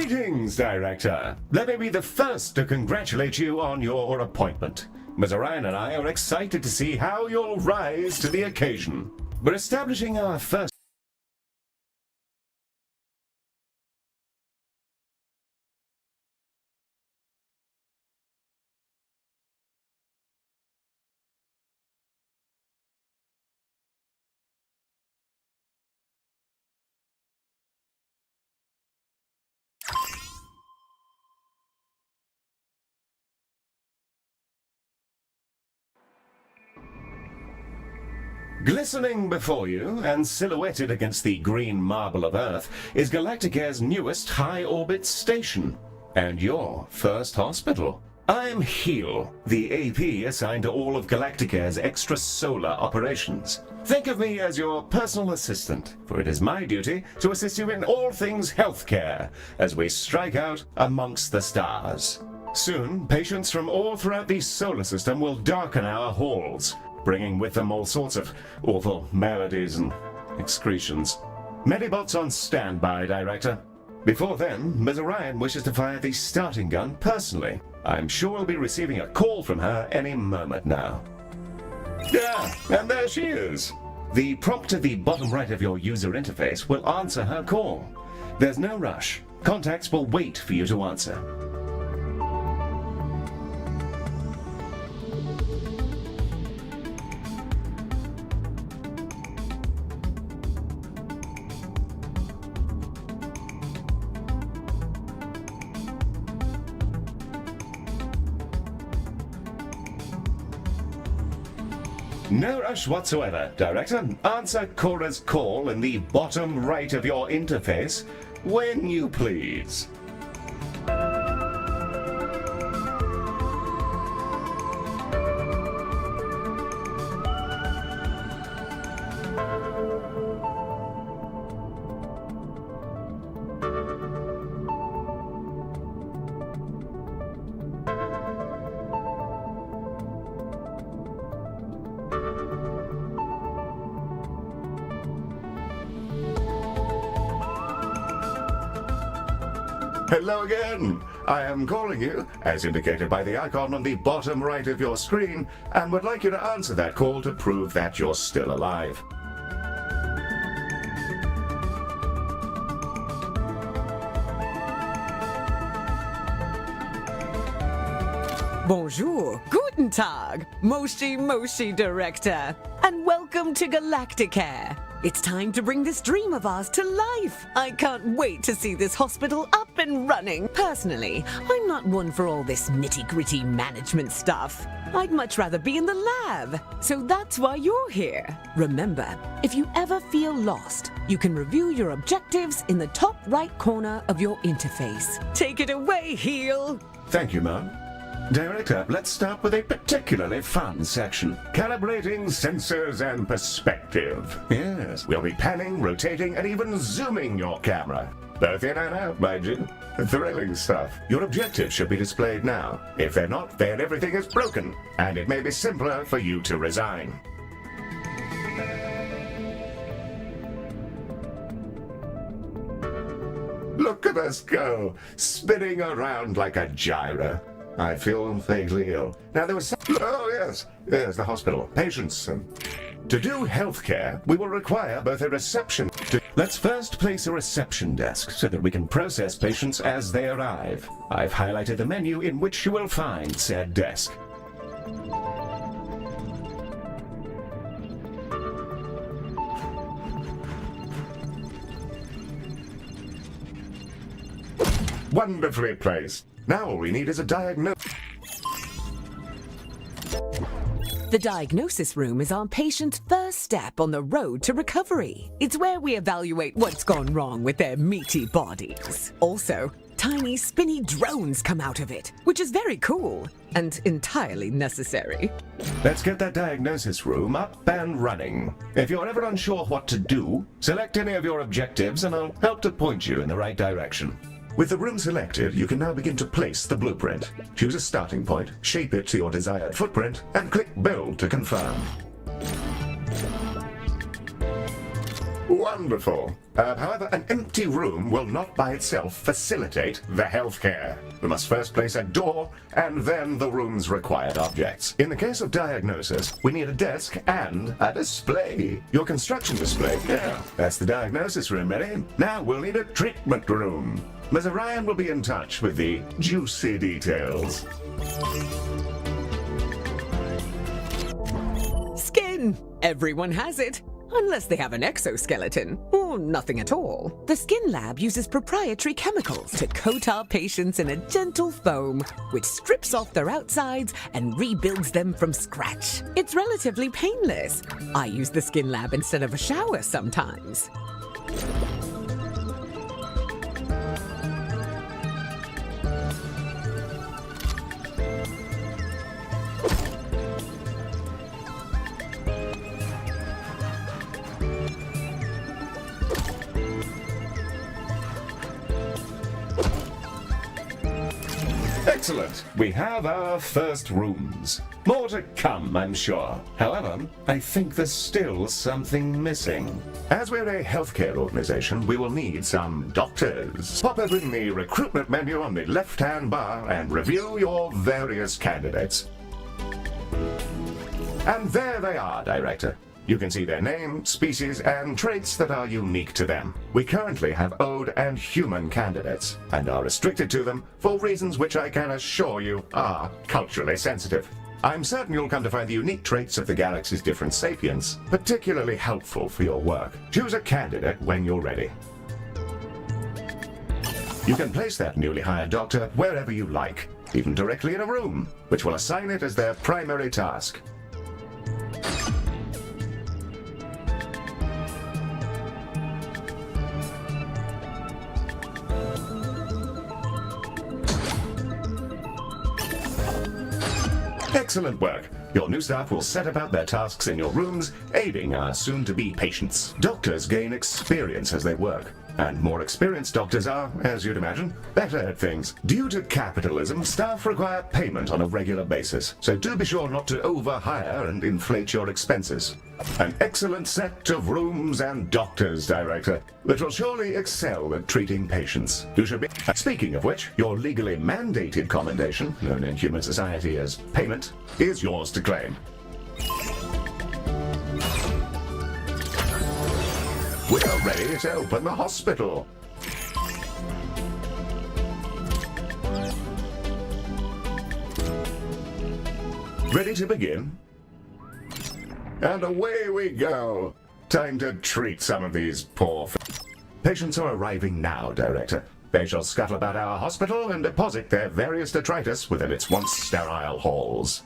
Greetings, Director. Let me be the first to congratulate you on your appointment. Ms. Orion and I are excited to see how you'll rise to the occasion. We're establishing our first Glistening before you, and silhouetted against the green marble of Earth, is Galacticare's newest high-orbit station, and your first hospital. I'm Heel, the AP assigned to all of Galacticare's extrasolar operations. Think of me as your personal assistant, for it is my duty to assist you in all things healthcare, as we strike out amongst the stars. Soon, patients from all throughout the solar system will darken our halls, bringing with them all sorts of awful maladies and excretions. Medibots on standby, Director. Before then, Ms. Orion wishes to fire the starting gun personally. I'm sure we'll be receiving a call from her any moment now. Yeah, and there she is. The prompt at the bottom right of your user interface will answer her call. There's no rush. Contacts will wait for you to answer. No rush whatsoever, Director. Answer Cora's call in the bottom right of your interface when you please. Hello again! I am calling you, as indicated by the icon on the bottom right of your screen, and would like you to answer that call to prove that you're still alive. Bonjour, guten Tag, Moshi Director, and welcome to Galacticare. It's time to bring this dream of ours to life. I can't wait to see this hospital up and running. Personally, I'm not one for all this nitty-gritty management stuff. I'd much rather be in the lab. So that's why you're here. Remember, if you ever feel lost, you can review your objectives in the top right corner of your interface. Take it away, Heel. Thank you, Mom. Director, let's start with a particularly fun section. Calibrating sensors and perspective. Yes, we'll be panning, rotating, and even zooming your camera. Both in and out, mind you. Thrilling stuff. Your objectives should be displayed now. If they're not, then everything is broken, and it may be simpler for you to resign. Look at us go, spinning around like a gyro. I feel vaguely ill. Now there was some... Oh yes, the hospital. Patients. To do healthcare, we will require both a reception... Let's first place a reception desk so that we can process patients as they arrive. I've highlighted the menu in which you will find said desk. Wonderfully placed. Now all we need is a diagnosis. The diagnosis room is our patient's first step on the road to recovery. It's where we evaluate what's gone wrong with their meaty bodies. Also, tiny spinny drones come out of it, which is very cool and entirely necessary. Let's get that diagnosis room up and running. If you're ever unsure what to do, select any of your objectives and I'll help to point you in the right direction. With the room selected, you can now begin to place the blueprint. Choose a starting point, shape it to your desired footprint, and click Build to confirm. Wonderful. However, an empty room will not by itself facilitate the healthcare. We must first place a door and then the room's required objects. In the case of diagnosis, we need a desk and a display. Your construction display, yeah, that's the diagnosis room, ready? Now we'll need a treatment room. Ms. Orion will be in touch with the juicy details. Skin! Everyone has it. Unless they have an exoskeleton, or nothing at all. The Skin Lab uses proprietary chemicals to coat our patients in a gentle foam, which strips off their outsides and rebuilds them from scratch. It's relatively painless. I use the Skin Lab instead of a shower sometimes. Excellent. We have our first rooms. More to come, I'm sure. However, I think there's still something missing. As we're a healthcare organization, we will need some doctors. Pop open the recruitment menu on the left-hand bar and review your various candidates. And there they are, Director. You can see their name, species, and traits that are unique to them. We currently have ode and human candidates, and are restricted to them for reasons which I can assure you are culturally sensitive. I'm certain you'll come to find the unique traits of the galaxy's different sapiens particularly helpful for your work. Choose a candidate when you're ready. You can place that newly hired doctor wherever you like, even directly in a room, which will assign it as their primary task. Excellent work. Your new staff will set about their tasks in your rooms, aiding our soon-to-be patients. Doctors gain experience as they work, and more experienced doctors are, as you'd imagine, better at things. Due to capitalism, staff require payment on a regular basis, so do be sure not to overhire and inflate your expenses. An excellent set of rooms and doctors, Director, that will surely excel at treating patients. You should be... Speaking of which, your legally mandated commendation, known in human society as payment, is yours to claim. We are ready to open the hospital. Ready to begin? And away we go. Time to treat some of these poor patients are arriving now, Director. They shall scuttle about our hospital and deposit their various detritus within its once sterile halls.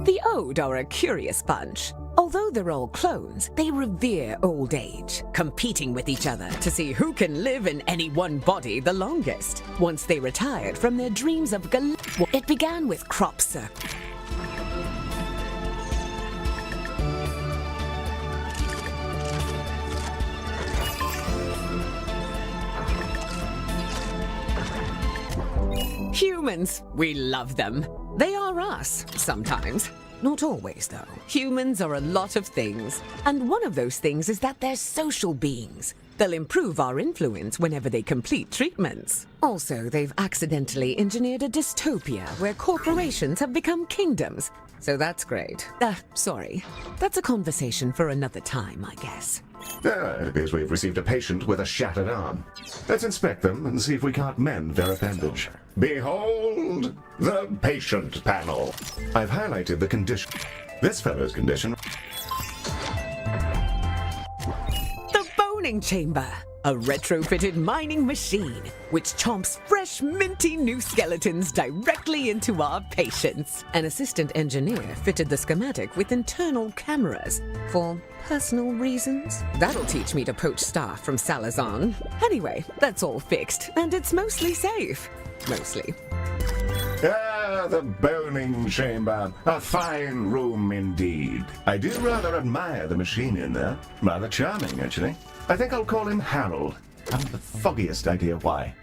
The Ode are a curious bunch. Although they're all clones, they revere old age, competing with each other to see who can live in any one body the longest. Once they retired from their dreams of it began with crop circle. Humans, we love them. They are us, sometimes. Not always, though. Humans are a lot of things, and one of those things is that they're social beings. They'll improve our influence whenever they complete treatments. Also, they've accidentally engineered a dystopia where corporations have become kingdoms. So that's great. Sorry. That's a conversation for another time, I guess. It appears we've received a patient with a shattered arm. Let's inspect them and see if we can't mend their appendage. Behold the patient panel. I've highlighted the condition. This fellow's condition. The boning chamber. A retrofitted mining machine, which chomps fresh, minty new skeletons directly into our patients. An assistant engineer fitted the schematic with internal cameras for personal reasons. That'll teach me to poach staff from Salazar. Anyway, that's all fixed, and it's mostly safe. Mostly. Ah, the boning chamber. A fine room indeed. I do rather admire the machine in there. Rather charming, actually. I think I'll call him Harold. I haven't the foggiest idea why.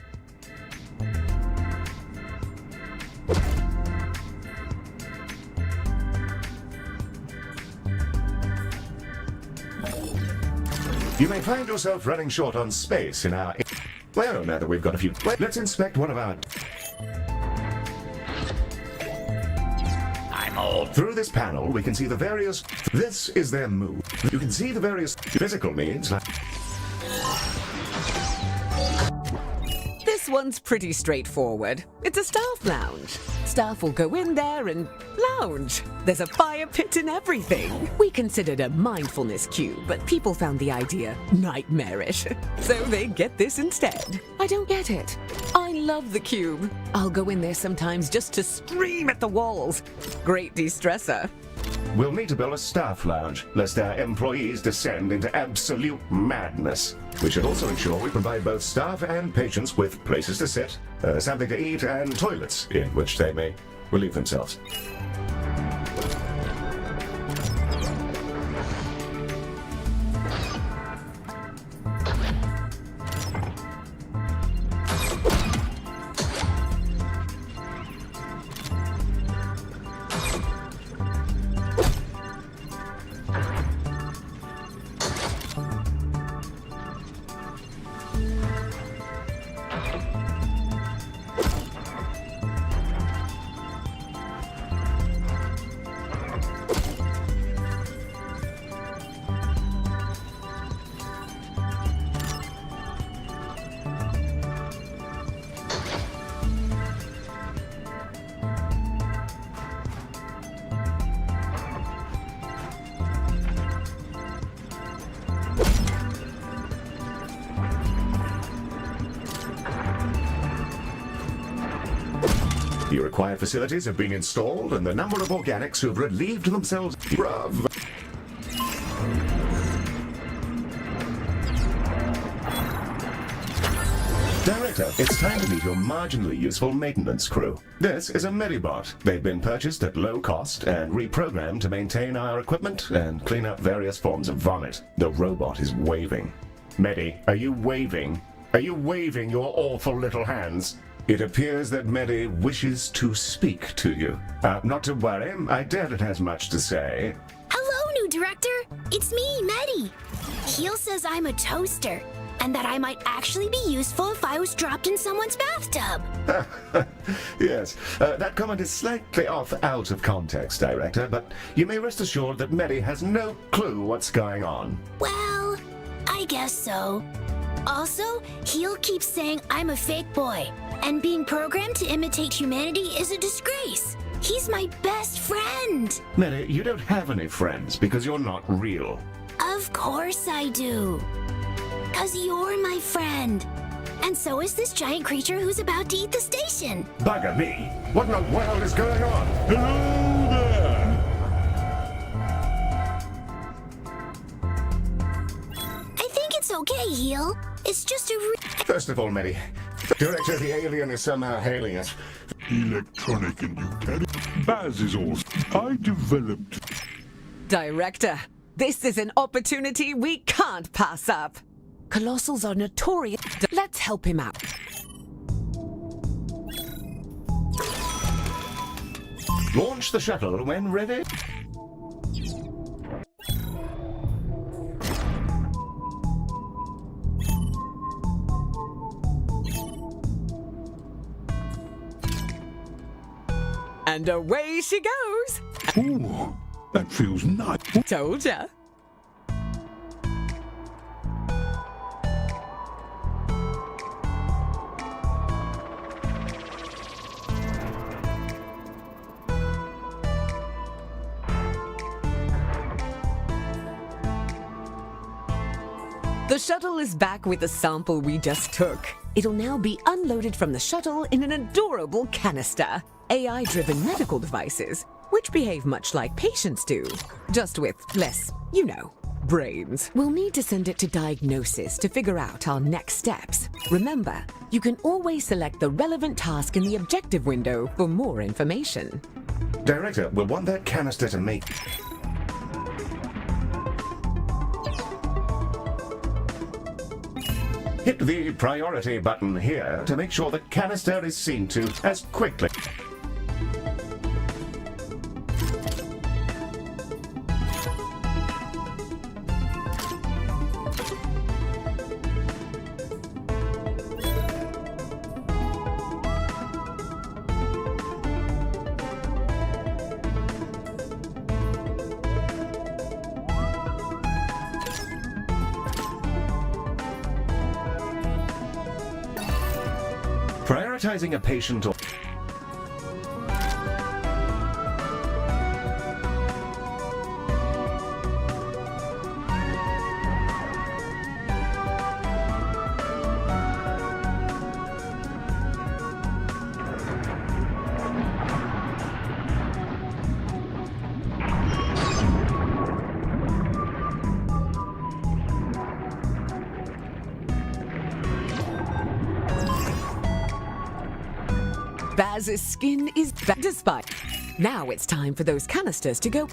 You may find yourself running short on space in our... Well, now that we've got a few... Let's inspect one of our... I'm old. Through this panel, we can see the various... This is their move. You can see the various physical needs like... This one's pretty straightforward. It's a staff lounge. Staff will go in there and lounge. There's a fire pit and everything. We considered a mindfulness cube, but people found the idea nightmarish. So they get this instead. I don't get it. I love the cube. I'll go in there sometimes just to scream at the walls. Great de-stressor. We'll need to build a staff lounge, lest our employees descend into absolute madness. We should also ensure we provide both staff and patients with places to sit, something to eat, and toilets in which they may relieve themselves. The required facilities have been installed, and the number of organics who've relieved themselves... Bruv. Director, it's time to meet your marginally useful maintenance crew. This is a Medibot. They've been purchased at low cost and reprogrammed to maintain our equipment and clean up various forms of vomit. The robot is waving. Medi, are you waving? Are you waving your awful little hands? It appears that Medi wishes to speak to you. Not to worry, I doubt it has much to say. Hello, new director. It's me, Medi. Heel says I'm a toaster, and that I might actually be useful if I was dropped in someone's bathtub. Yes, that comment is slightly off out of context, Director, but you may rest assured that Medi has no clue what's going on. Well, I guess so. Also, Heel keeps saying I'm a fake boy, and being programmed to imitate humanity is a disgrace. He's my best friend. Medi, you don't have any friends because you're not real. Of course I do. 'Cause you're my friend. And so is this giant creature who's about to eat the station. Bugger me! What in the world is going on? Hello there! I think it's okay, Heel. It's just a First of all, Medi, Director, the alien is somehow hailing us. Electronic and you can. Baz is all. I developed. Director, this is an opportunity we can't pass up. Colossals are notorious. Let's help him out. Launch the shuttle when ready. And away she goes. Ooh, that feels nice. Told ya. The shuttle is back with the sample we just took. It'll now be unloaded from the shuttle in an adorable canister. AI-driven medical devices, which behave much like patients do, just with less, you know, brains. We'll need to send it to diagnosis to figure out our next steps. Remember, you can always select the relevant task in the objective window for more information. Director, we'll want that canister to make... Hit the priority button here to make sure the canister is seen to as quickly. Prioritizing a patient or... Baz's skin is despite. Now it's time for those canisters to go.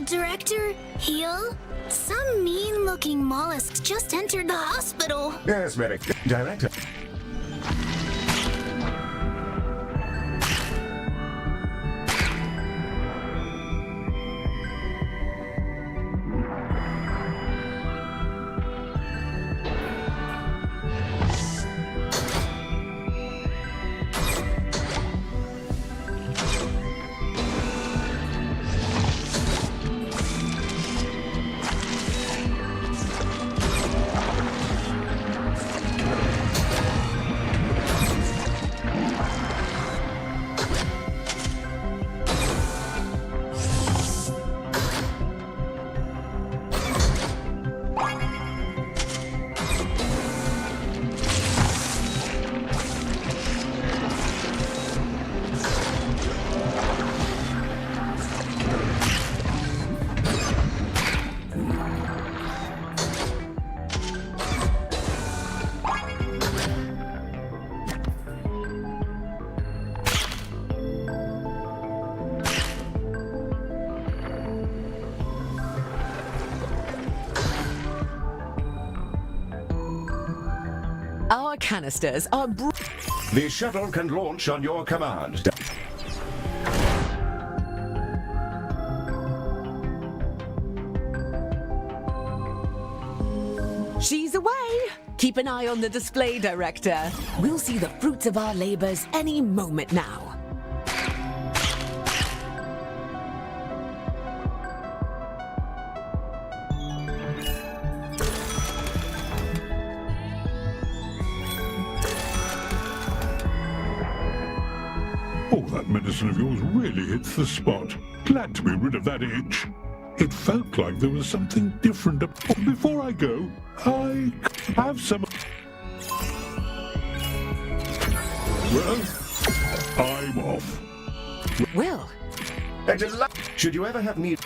Director, Heel? Some mean-looking mollusks just entered the hospital. Yes, medic. Director. Our canisters are The shuttle can launch on your command. She's away! Keep an eye on the display, Director. We'll see the fruits of our labors any moment now. Oh, that medicine of yours really hits the spot. Glad to be rid of that itch. It felt like there was something different. Before I go, I have some... Well, I'm off. Well, Should you ever have need...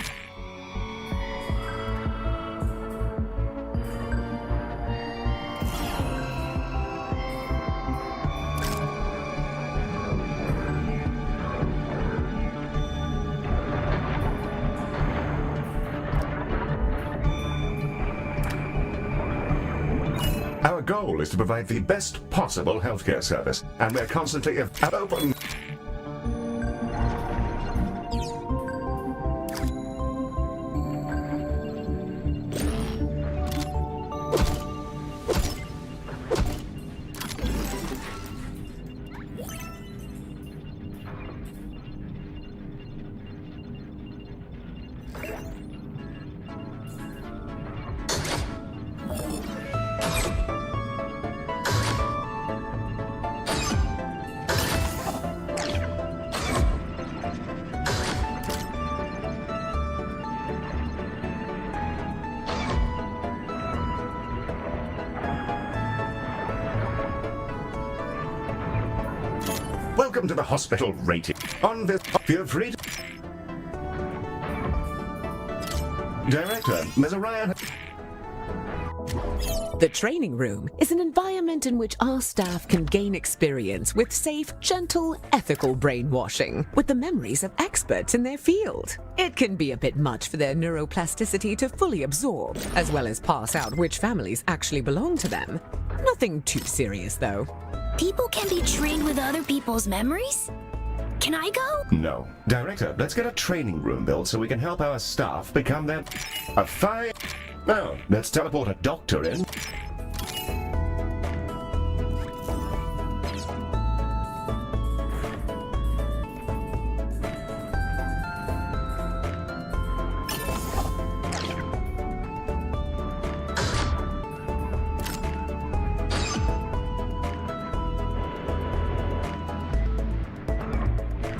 Our goal is to provide the best possible healthcare service, and we're constantly open. Welcome to the hospital rating. On this, feel free to... Director, Ms. Orion... the training room is an environment in which our staff can gain experience with safe, gentle, ethical brainwashing with the memories of experts in their field. It can be a bit much for their neuroplasticity to fully absorb, as well as pass out which families actually belong to them. Nothing too serious, though. People can be trained with other people's memories? Can I go? No. Director, let's get a training room built so we can help our staff become their... a fine... Now, let's teleport a doctor in.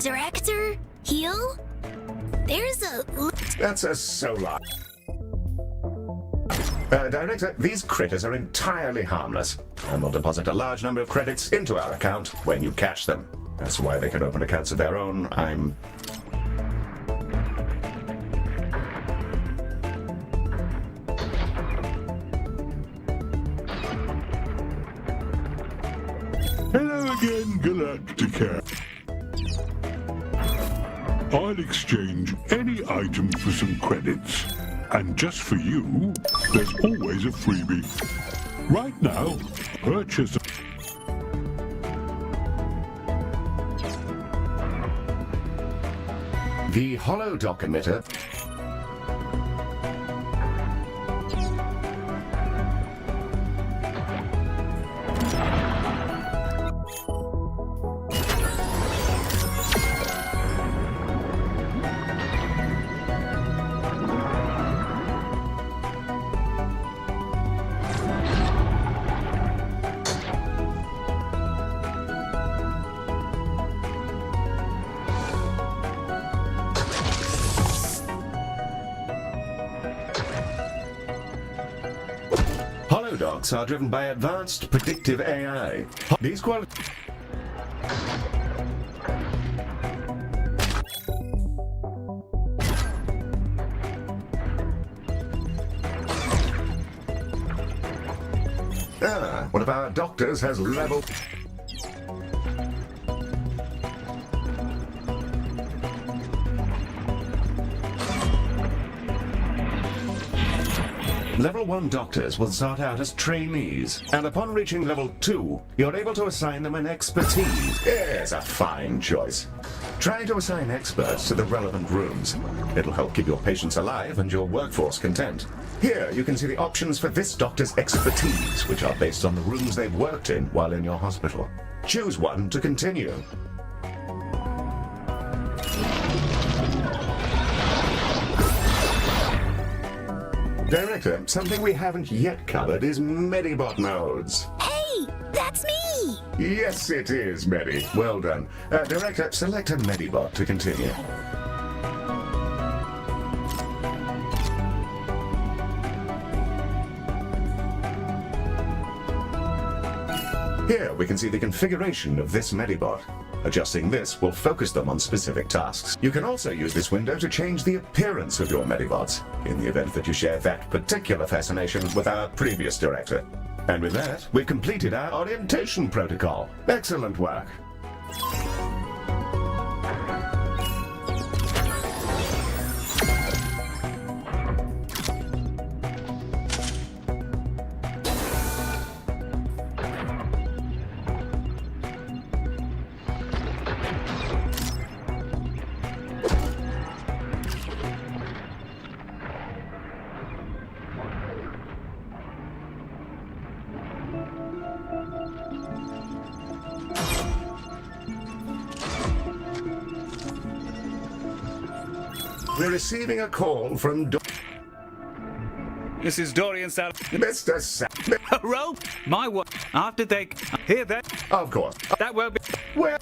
Director? Heal? There's a... That's a solar. Director, these critters are entirely harmless, and will deposit a large number of credits into our account when you catch them. That's why they can open accounts of their own. Hello again, Galacticare. I'll exchange any item for some credits. And just for you, there's always a freebie. Right now, purchase... The hollow dock emitter... Docks are driven by advanced predictive AI. These one of our doctors has leveled... Level 1 doctors will start out as trainees, and upon reaching level 2, you're able to assign them an expertise. Yes, a fine choice. Try to assign experts to the relevant rooms. It'll help keep your patients alive and your workforce content. Here, you can see the options for this doctor's expertise, which are based on the rooms they've worked in while in your hospital. Choose one to continue. Director, something we haven't yet covered is Medibot modes. Hey, that's me! me! Yes, it is, Medi. Well done. Director, select a Medibot to continue. Here we can see the configuration of this Medibot. Adjusting this will focus them on specific tasks. You can also use this window to change the appearance of your Medibots, in the event that you share that particular fascination with our previous director. And with that, we've completed our orientation protocol. Excellent work. We're receiving a call from This is Dorian Sal. Mr. Roll my what? After they hear that, Of course. that will be. Where?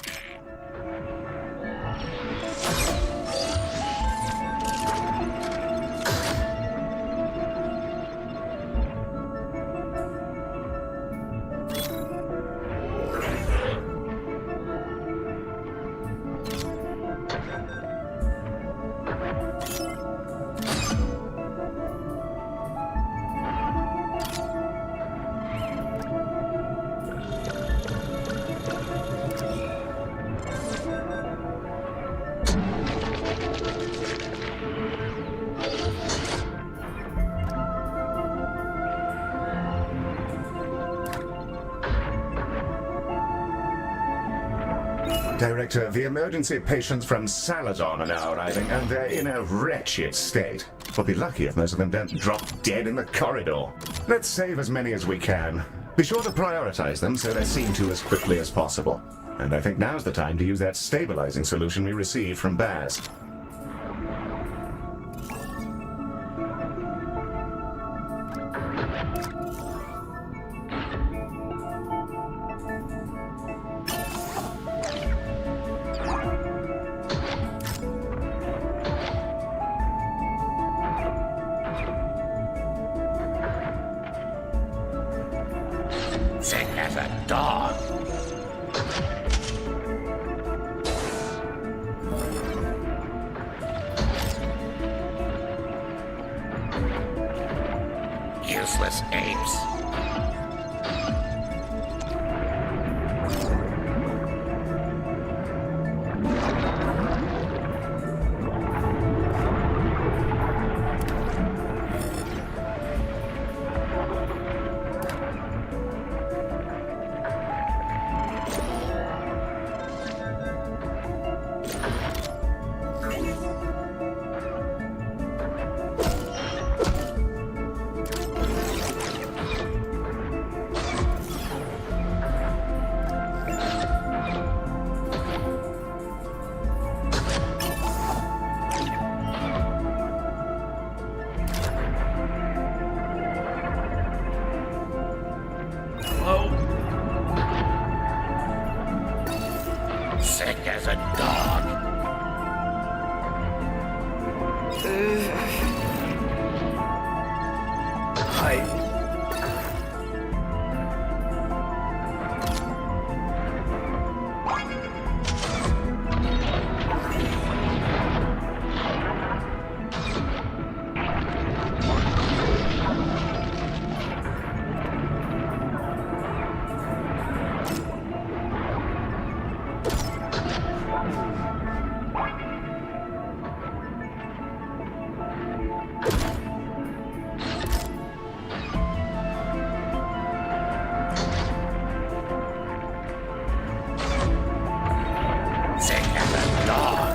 Director, the emergency patients from Salazon are now arriving, and they're in a wretched state. We'll be lucky if most of them don't drop dead in the corridor. Let's save as many as we can. Be sure to prioritize them so they're seen to as quickly as possible. And I think now's the time to use that stabilizing solution we received from Baz. Sick as a dog. Useless apes. Sick as a dog. Sick as a dog.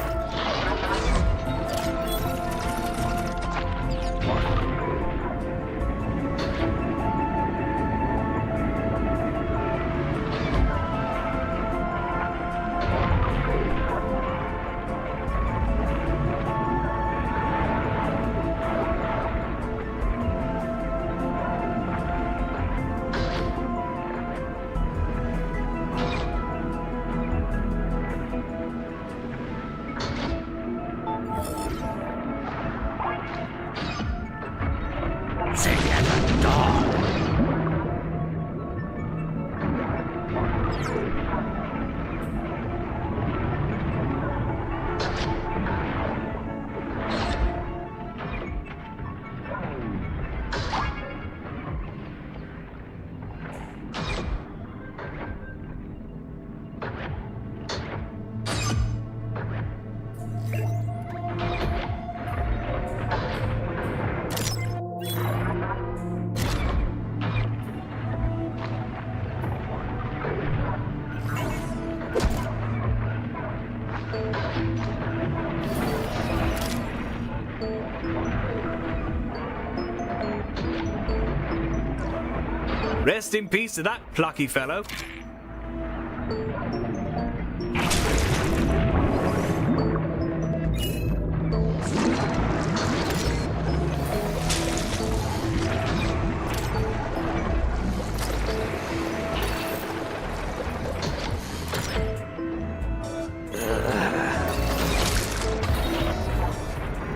Rest in peace to that plucky fellow.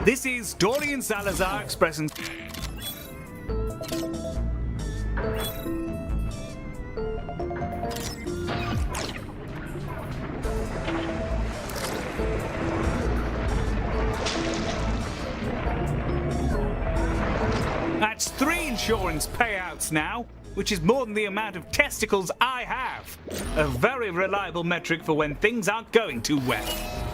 This is Dorian Salazar expressing... That's 3 insurance payouts now, which is more than the amount of testicles I have. A very reliable metric for when things aren't going too well.